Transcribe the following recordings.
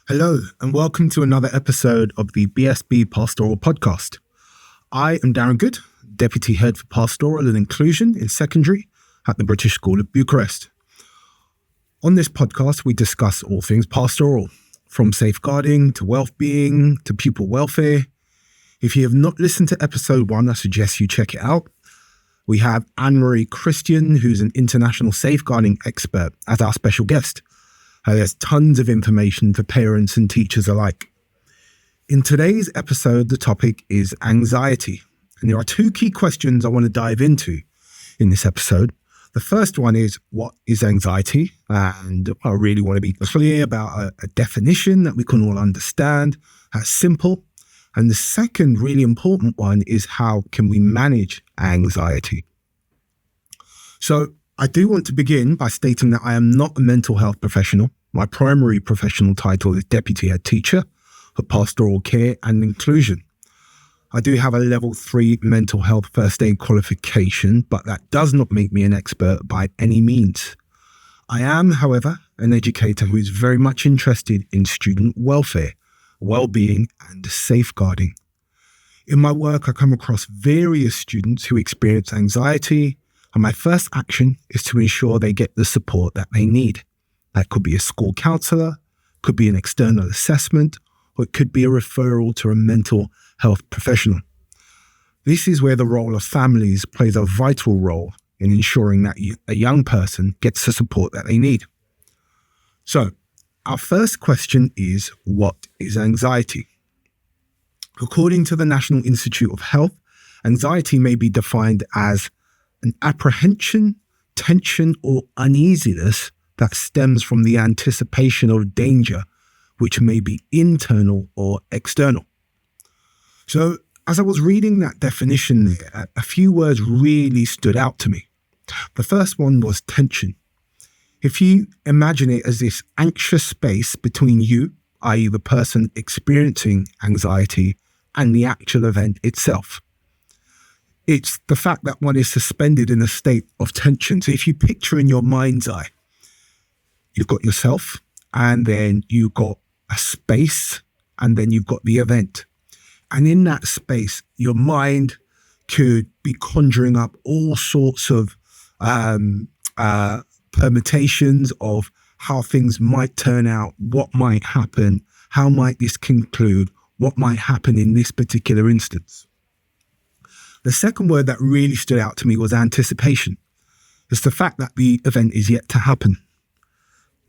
Hello, and welcome to another episode of the BSB Pastoral Podcast. I am Darren Goode, Deputy Head for Pastoral and Inclusion in Secondary at the British School of Bucharest. On this podcast, we discuss all things pastoral, from safeguarding to well-being to pupil welfare. If you have not listened to episode 1, I suggest you check it out. We have Anne-Marie Christian, who's an international safeguarding expert, as our special guest. There's tons of information for parents and teachers alike. In today's episode, the topic is anxiety. And there are 2 key questions I want to dive into in this episode. The first one is, what is anxiety? And I really want to be clear about a definition that we can all understand. That's simple. And the second really important one is, how can we manage anxiety? So I do want to begin by stating that I am not a mental health professional. My primary professional title is Deputy Head Teacher for Pastoral Care and Inclusion. I do have a level 3 mental health first aid qualification, but that does not make me an expert by any means. I am, however, an educator who is very much interested in student welfare, well-being and safeguarding. In my work, I come across various students who experience anxiety, and my first action is to ensure they get the support that they need. That could be a school counsellor, could be an external assessment, or it could be a referral to a mental health professional. This is where the role of families plays a vital role in ensuring that a young person gets the support that they need. So, our first question is, what is anxiety? According to the National Institute of Health, anxiety may be defined as an apprehension, tension, or uneasiness that stems from the anticipation of danger, which may be internal or external. So, as I was reading that definition there, a few words really stood out to me. The first one was tension. If you imagine it as this anxious space between you, i.e. the person experiencing anxiety, and the actual event itself. It's the fact that one is suspended in a state of tension. So if you picture in your mind's eye, you've got yourself, and then you've got a space, and then you've got the event. And in that space, your mind could be conjuring up all sorts of permutations of how things might turn out, what might happen, how might this conclude, what might happen in this particular instance. The second word that really stood out to me was anticipation. It's the fact that the event is yet to happen.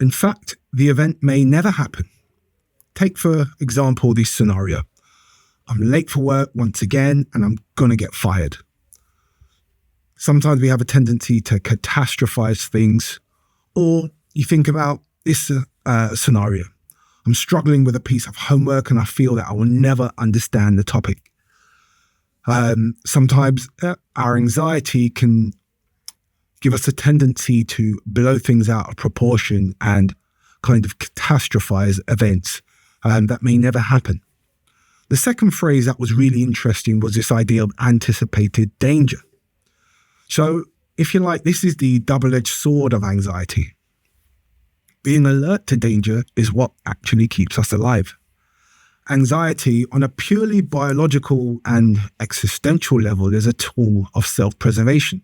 In fact, the event may never happen. Take, for example, this scenario. I'm late for work once again, and I'm going to get fired. Sometimes we have a tendency to catastrophize things, or you think about this scenario. I'm struggling with a piece of homework, and I feel that I will never understand the topic. Sometimes our anxiety can give us a tendency to blow things out of proportion and kind of catastrophize events that may never happen. The second phrase that was really interesting was this idea of anticipated danger. So, if you like, this is the double-edged sword of anxiety. Being alert to danger is what actually keeps us alive. Anxiety, on a purely biological and existential level, is a tool of self-preservation.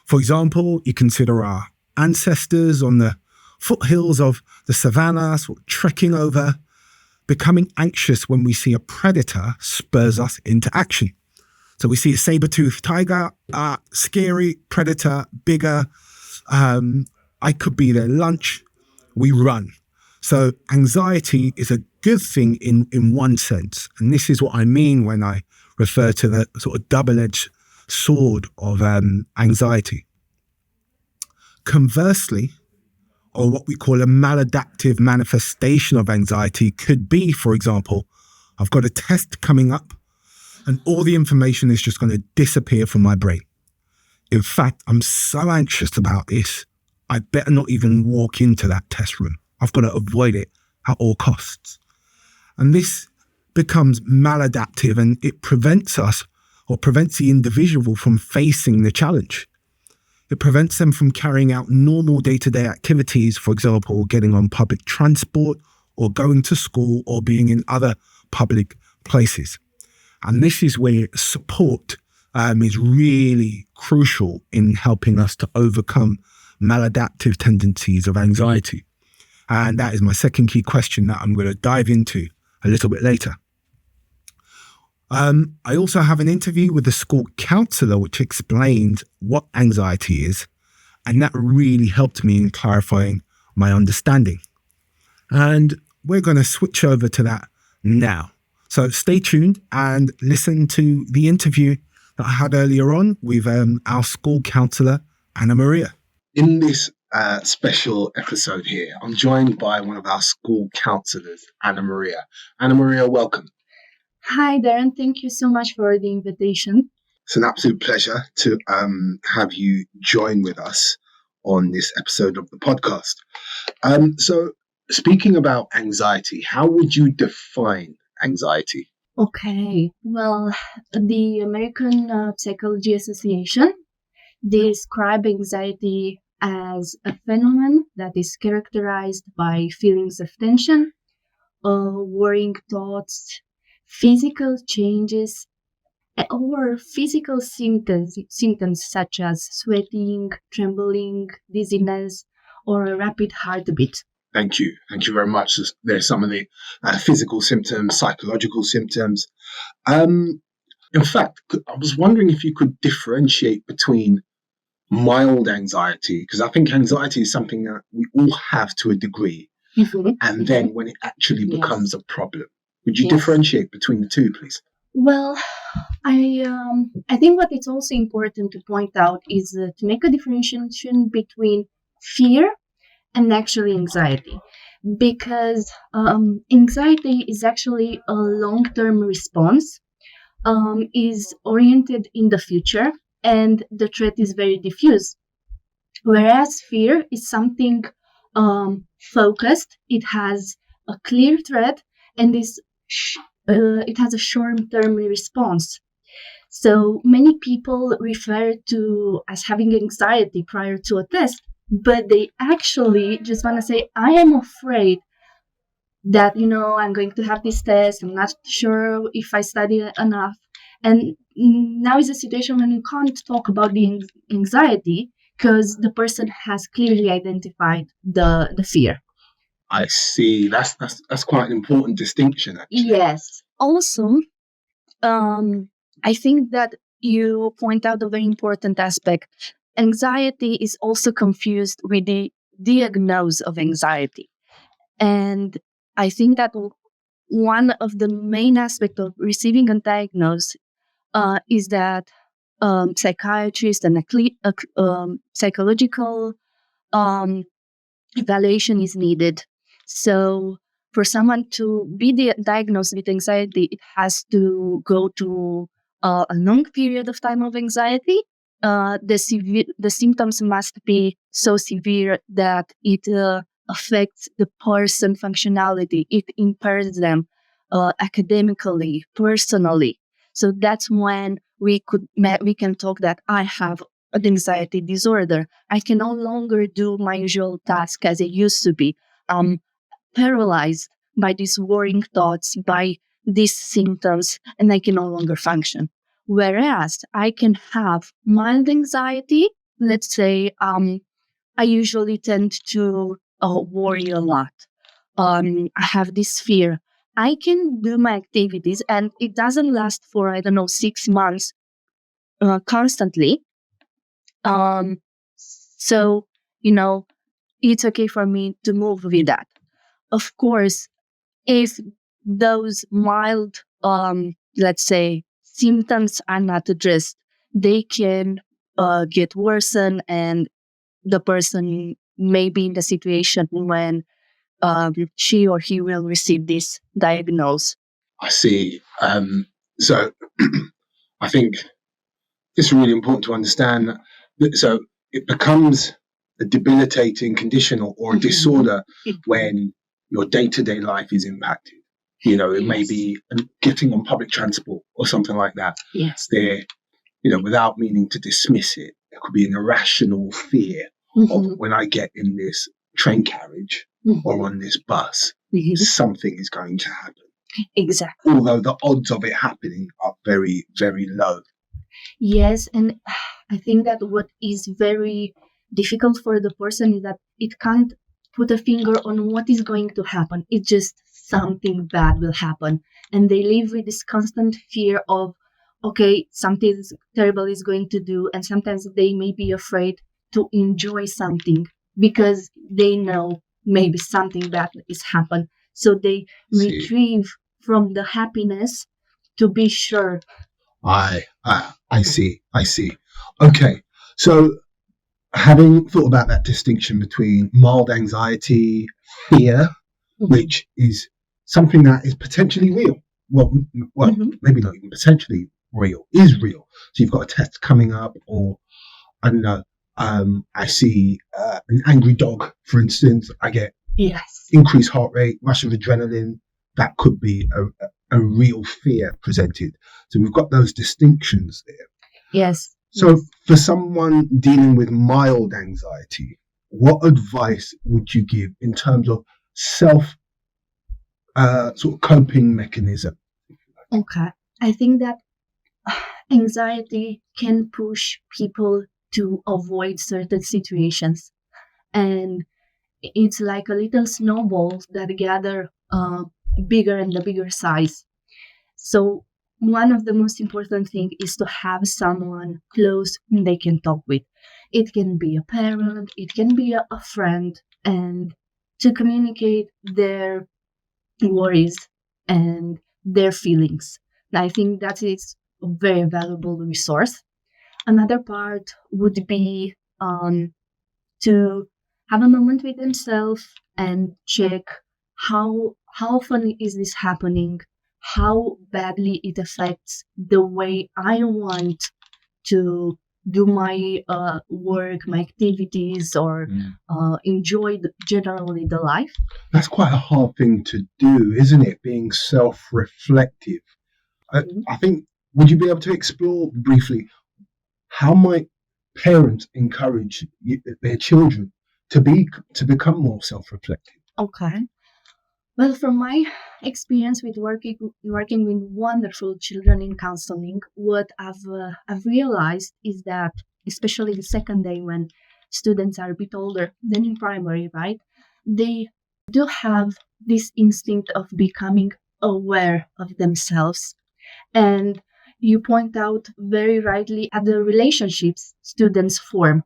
For example, you consider our ancestors on the foothills of the savannah, sort of trekking over. Becoming anxious when we see a predator spurs us into action. So we see a saber-toothed tiger, scary predator, bigger. I could be their lunch. We run. So anxiety is a good thing in one sense. And this is what I mean when I refer to the sort of double-edged sword of anxiety. Conversely, or what we call a maladaptive manifestation of anxiety could be, for example, I've got a test coming up and all the information is just going to disappear from my brain. In fact, I'm so anxious about this, I better not even walk into that test room. I've got to avoid it at all costs. And this becomes maladaptive, and it prevents us, or prevents the individual from facing the challenge. It prevents them from carrying out normal day-to-day activities, for example, getting on public transport or going to school or being in other public places. And this is where support is really crucial in helping us to overcome maladaptive tendencies of anxiety. And that is my second key question that I'm going to dive into a little bit later. I also have an interview with the school counsellor, which explained what anxiety is, and that really helped me in clarifying my understanding. And we're going to switch over to that now. So stay tuned and listen to the interview that I had earlier on with our school counsellor, Anna Maria. In this special episode here, I'm joined by one of our school counsellors, Anna Maria. Anna Maria, welcome. Hi, Darren. Thank you so much for the invitation. It's an absolute pleasure to have you join with us on this episode of the podcast. So speaking about anxiety, how would you define anxiety? Okay. Well, the American Psychology Association describe anxiety as a phenomenon that is characterized by feelings of tension, worrying thoughts, physical changes, or physical symptoms such as sweating, trembling, dizziness, or a rapid heartbeat. Thank you. Thank you very much. There's some of the physical symptoms, psychological symptoms. In fact, I was wondering if you could differentiate between mild anxiety, because I think anxiety is something that we all have to a degree, and then when it actually becomes a problem. Would you differentiate between the two, please? Well, I think what it's also important to point out is to make a differentiation between fear and actually anxiety, because anxiety is actually a long-term response, is oriented in the future, and the threat is very diffuse. Whereas fear is something focused, it has a clear threat, and it has a short-term response. So many people refer to as having anxiety prior to a test, but they actually just want to say, I am afraid that, I'm going to have this test. I'm not sure if I study enough. And now is a situation when you can't talk about the anxiety because the person has clearly identified the fear. I see. That's quite an important distinction, actually. Yes. Also, I think that you point out a very important aspect. Anxiety is also confused with the diagnosis of anxiety. And I think that one of the main aspects of receiving a diagnosis is that psychiatrist and psychological evaluation is needed. So for someone to be diagnosed with anxiety, it has to go to a long period of time of anxiety. The symptoms must be so severe that it affects the person functionality. It impairs them academically, personally. So that's when we can talk that I have an anxiety disorder. I can no longer do my usual task as it used to be. Paralyzed by these worrying thoughts, by these symptoms, and I can no longer function. Whereas I can have mild anxiety. Let's say I usually tend to worry a lot. I have this fear. I can do my activities and it doesn't last for, 6 months constantly. So, it's okay for me to move with that. Of course, if those mild, let's say, symptoms are not addressed, they can get worsen, and the person may be in the situation when she or he will receive this diagnosis. I see. So I think it's really important to understand that. So it becomes a debilitating condition or a disorder when your day-to-day life is impacted. It may be getting on public transport or something like that. Yes. There, without meaning to dismiss it, there could be an irrational fear of when I get in this train carriage or on this bus, something is going to happen. Exactly. Although the odds of it happening are very, very low. Yes, and I think that what is very difficult for the person is that it can't put a finger on what is going to happen. It's just something bad will happen. And they live with this constant fear of, okay, something terrible is going to do. And sometimes they may be afraid to enjoy something because they know maybe something bad is happen. So they retrieve from the happiness to be sure. I see. Okay, so having thought about that distinction between mild anxiety, fear, which is something that is potentially real. Well, maybe not even potentially real, is real. So you've got a test coming up, or I don't know. I see an angry dog, for instance. I get increased heart rate, rush of adrenaline. That could be a real fear presented. So we've got those distinctions there. Yes. So for someone dealing with mild anxiety, what advice would you give in terms of self sort of coping mechanism? Okay. I think that anxiety can push people to avoid certain situations. And it's like a little snowball that gather bigger and a bigger size. So one of the most important things is to have someone close whom they can talk with. It can be a parent, it can be a friend, and to communicate their worries and their feelings. I think that is a very valuable resource. Another part would be to have a moment with themselves and check how often is this happening, how badly it affects the way I want to do my work, my activities, or enjoy generally the life. That's quite a hard thing to do, isn't it? Being self-reflective. I think, would you be able to explore briefly how might parents encourage their children to become more self-reflective? Okay. Well, from my experience with working with wonderful children in counseling, what I've realized is that, especially the second day when students are a bit older than in primary, right? They do have this instinct of becoming aware of themselves. And you point out very rightly at the relationships students form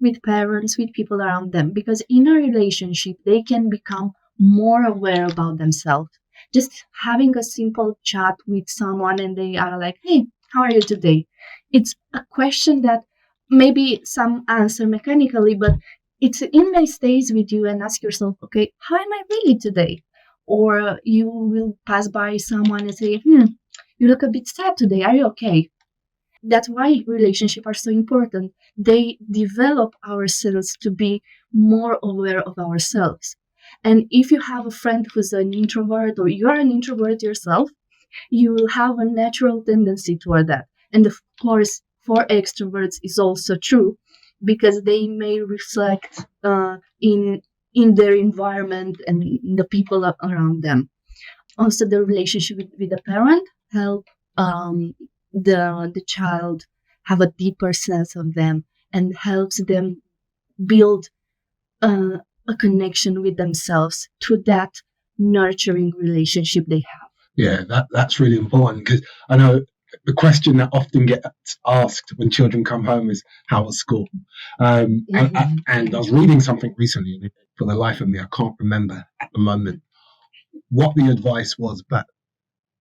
with parents, with people around them, because in a relationship, they can become more aware about themselves. Just having a simple chat with someone and they are like, hey, how are you today? It's a question that maybe some answer mechanically, but it stays with you and ask yourself, okay, how am I really today? Or you will pass by someone and say, you look a bit sad today. Are you okay? That's why relationships are so important. They develop ourselves to be more aware of ourselves. And if you have a friend who's an introvert or you are an introvert yourself, you will have a natural tendency toward that. And of course, for extroverts is also true because they may reflect in their environment and in the people around them. Also, the relationship with the parent help the child have a deeper sense of them and helps them build a connection with themselves through that nurturing relationship they have. Yeah, that's really important because I know the question that often gets asked when children come home is, how was school? And I was reading something recently, and for the life of me, I can't remember at the moment what the advice was, but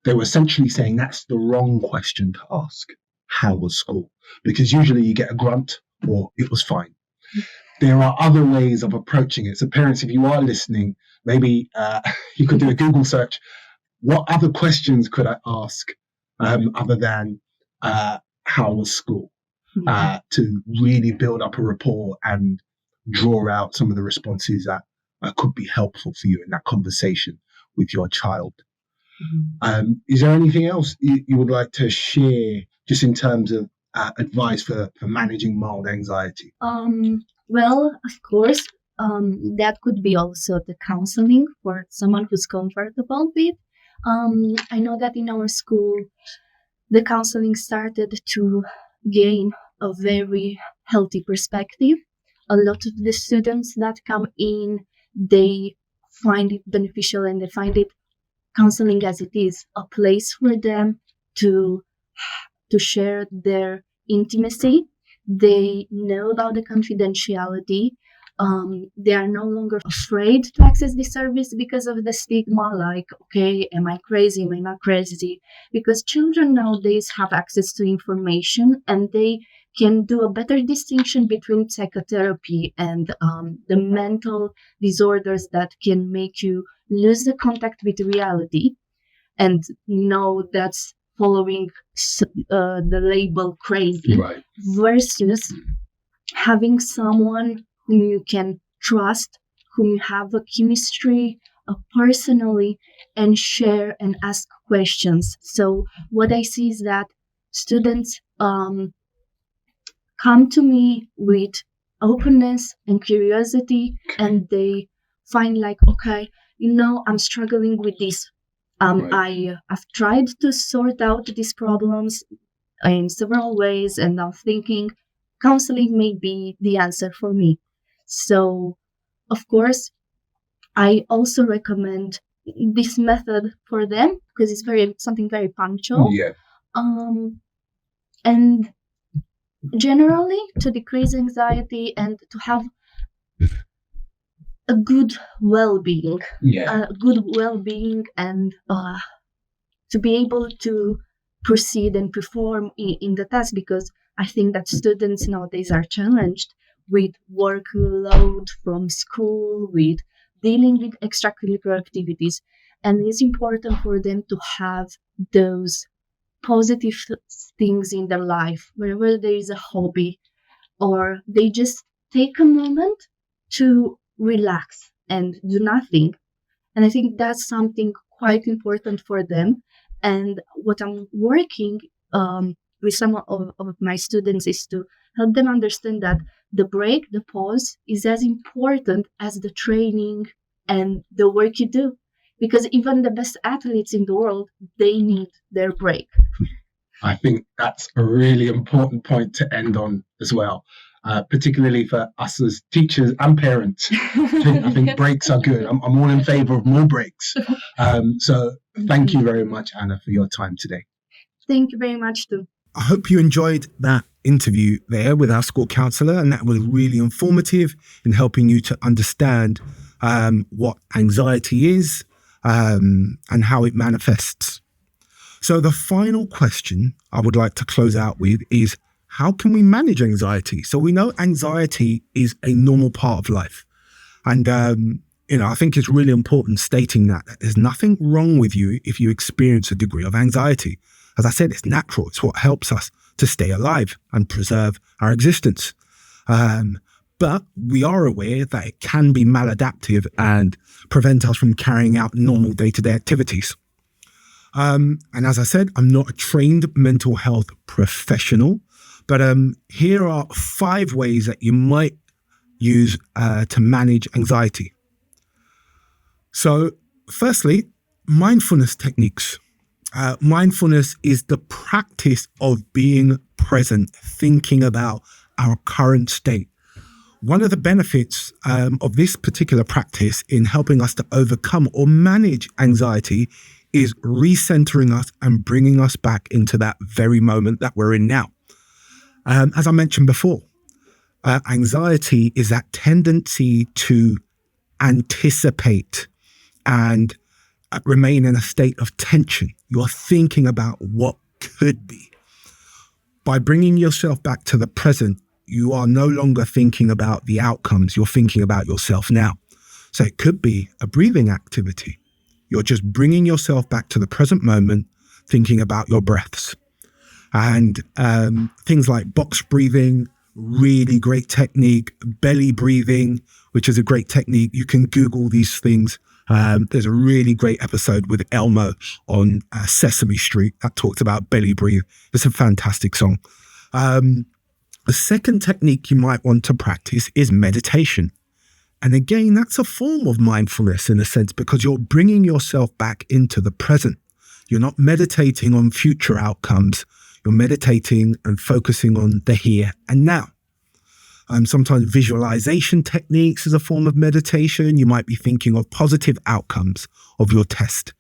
they were essentially saying that's the wrong question to ask. How was school? Because usually you get a grunt or it was fine. There are other ways of approaching it. So parents, if you are listening, maybe you could do a Google search. What other questions could I ask other than how was school? To really build up a rapport and draw out some of the responses that could be helpful for you in that conversation with your child. Is there anything else you would like to share just in terms of advice for managing mild anxiety? Well, of course, That could be also the counseling for someone who's comfortable with. I know that in our school, the counseling started to gain a very healthy perspective. A lot of the students that come in, they find it beneficial and they find it counseling as it is a place for them to share their intimacy. They know about the confidentiality. They are no longer afraid to access the service because of the stigma, like, okay, am I crazy? Am I not crazy? Because children nowadays have access to information and they can do a better distinction between psychotherapy and the mental disorders that can make you lose the contact with reality. And that's following the label crazy, Right. versus having someone whom you can trust, whom you have a chemistry personally, and share and ask questions. So what I see is that students come to me with openness and curiosity, and they find like, okay, I'm struggling with this. Right. I've tried to sort out these problems in several ways, and I'm thinking counseling may be the answer for me. So, of course, I also recommend this method for them because it's something very punctual. Yeah. And generally to decrease anxiety and to have a good well-being, and to be able to proceed and perform in the task, because I think that students nowadays are challenged with workload from school, with dealing with extracurricular activities, and it's important for them to have those positive things in their life, wherever there is a hobby, or they just take a moment to relax and do nothing. And I think that's something quite important for them. And what I'm working with some of my students is to help them understand that the break, the pause, is as important as the training and the work you do. Because even the best athletes in the world, they need their break. I think that's a really important point to end on as well, particularly for us as teachers and parents. I think breaks are good. I'm all in favour of more breaks. So thank you very much, Anna, for your time today. Thank you very much, too. I hope you enjoyed that interview there with our school counsellor, and that was really informative in helping you to understand what anxiety is and how it manifests. So the final question I would like to close out with is, how can we manage anxiety? So we know anxiety is a normal part of life. And, I think it's really important stating that there's nothing wrong with you if you experience a degree of anxiety. As I said, it's natural. It's what helps us to stay alive and preserve our existence. But we are aware that it can be maladaptive and prevent us from carrying out normal day-to-day activities. And as I said, I'm not a trained mental health professional, but here are 5 ways that you might use to manage anxiety. So firstly, mindfulness techniques. Mindfulness is the practice of being present, thinking about our current state. One of the benefits of this particular practice in helping us to overcome or manage anxiety is recentering us and bringing us back into that very moment that we're in now. As I mentioned before, anxiety is that tendency to anticipate and remain in a state of tension. You're thinking about what could be. By bringing yourself back to the present, you are no longer thinking about the outcomes. You're thinking about yourself now. So it could be a breathing activity. You're just bringing yourself back to the present moment, thinking about your breaths. And things like box breathing, really great technique. Belly breathing, which is a great technique. You can Google these things. There's a really great episode with Elmo on Sesame Street that talks about belly breathe. It's a fantastic song. The second technique you might want to practice is meditation. And again, that's a form of mindfulness in a sense, because you're bringing yourself back into the present. You're not meditating on future outcomes. You're meditating and focusing on the here and now. Sometimes visualization techniques is a form of meditation. You might be thinking of positive outcomes of your test.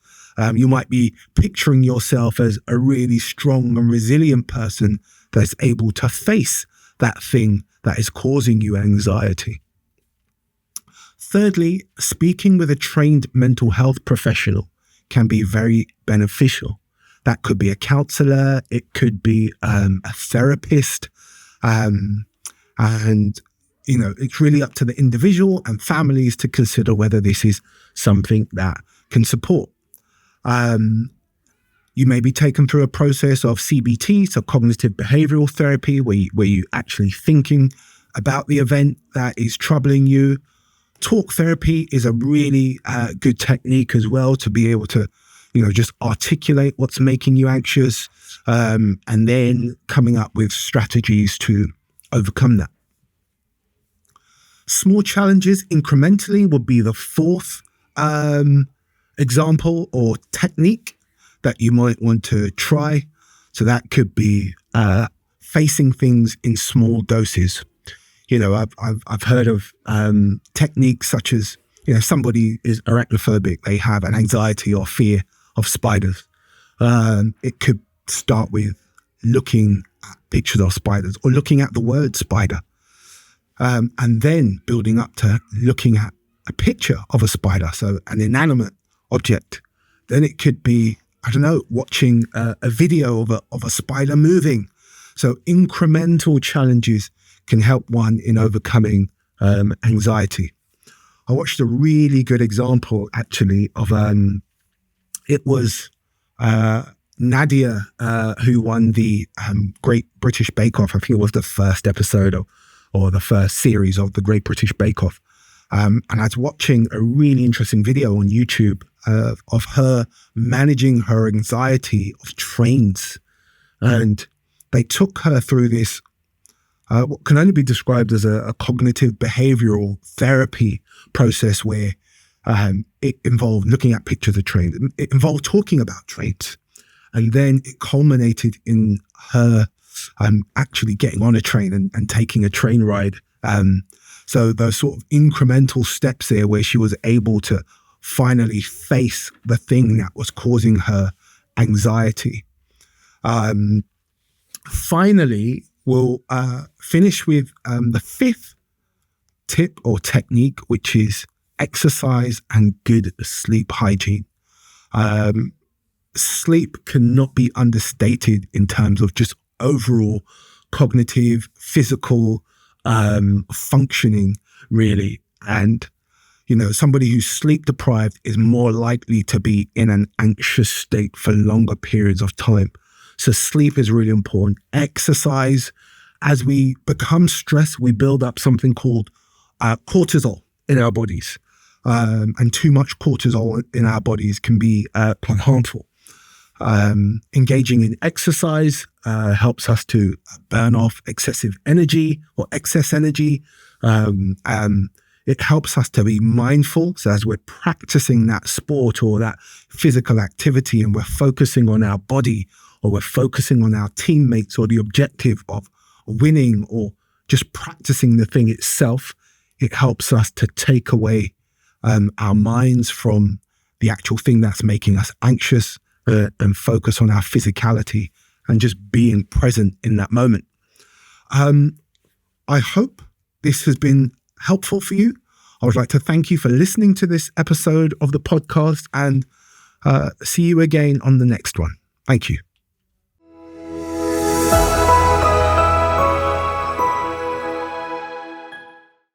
You might be picturing yourself as a really strong and resilient person that's able to face that thing that is causing you anxiety. Thirdly, speaking with a trained mental health professional can be very beneficial. That could be a counsellor, it could be a therapist, and it's really up to the individual and families to consider whether this is something that can support. You may be taken through a process of CBT, so cognitive behavioral therapy, where you're actually thinking about the event that is troubling you. Talk therapy is a really good technique as well, to be able to, just articulate what's making you anxious, and then coming up with strategies to overcome that. Small challenges incrementally would be the fourth example or technique that you might want to try. So that could be facing things in small doses. I've heard of techniques such as, somebody is arachnophobic, they have an anxiety or fear of spiders. It could start with looking at pictures of spiders or looking at the word spider, and then building up to looking at a picture of a spider, so an inanimate object. Then it could be, watching a video of a spider moving. So incremental challenges can help one in overcoming anxiety. I watched a really good example actually of, it was Nadia who won the Great British Bake Off. I think it was the first episode or the first series of the Great British Bake Off. And I was watching a really interesting video on YouTube of her managing her anxiety of trains. And they took her through this, what can only be described as a cognitive behavioral therapy process, where it involved looking at pictures of trains. It involved talking about trains. And then it culminated in her actually getting on a train and taking a train ride. So those sort of incremental steps there, where she was able to finally face the thing that was causing her anxiety. Finally, we'll finish with the fifth tip or technique, which is exercise and good sleep hygiene. Sleep cannot be understated in terms of just overall cognitive, physical functioning, really. And, somebody who's sleep deprived is more likely to be in an anxious state for longer periods of time. So sleep is really important. Exercise, as we become stressed, we build up something called cortisol in our bodies. And too much cortisol in our bodies can be quite harmful. Engaging in exercise helps us to burn off excessive energy or excess energy. It helps us to be mindful. So as we're practicing that sport or that physical activity and we're focusing on our body, or we're focusing on our teammates or the objective of winning, or just practicing the thing itself, it helps us to take away our minds from the actual thing that's making us anxious, and focus on our physicality and just being present in that moment. I hope this has been helpful for you. I would like to thank you for listening to this episode of the podcast, and see you again on the next one. Thank you.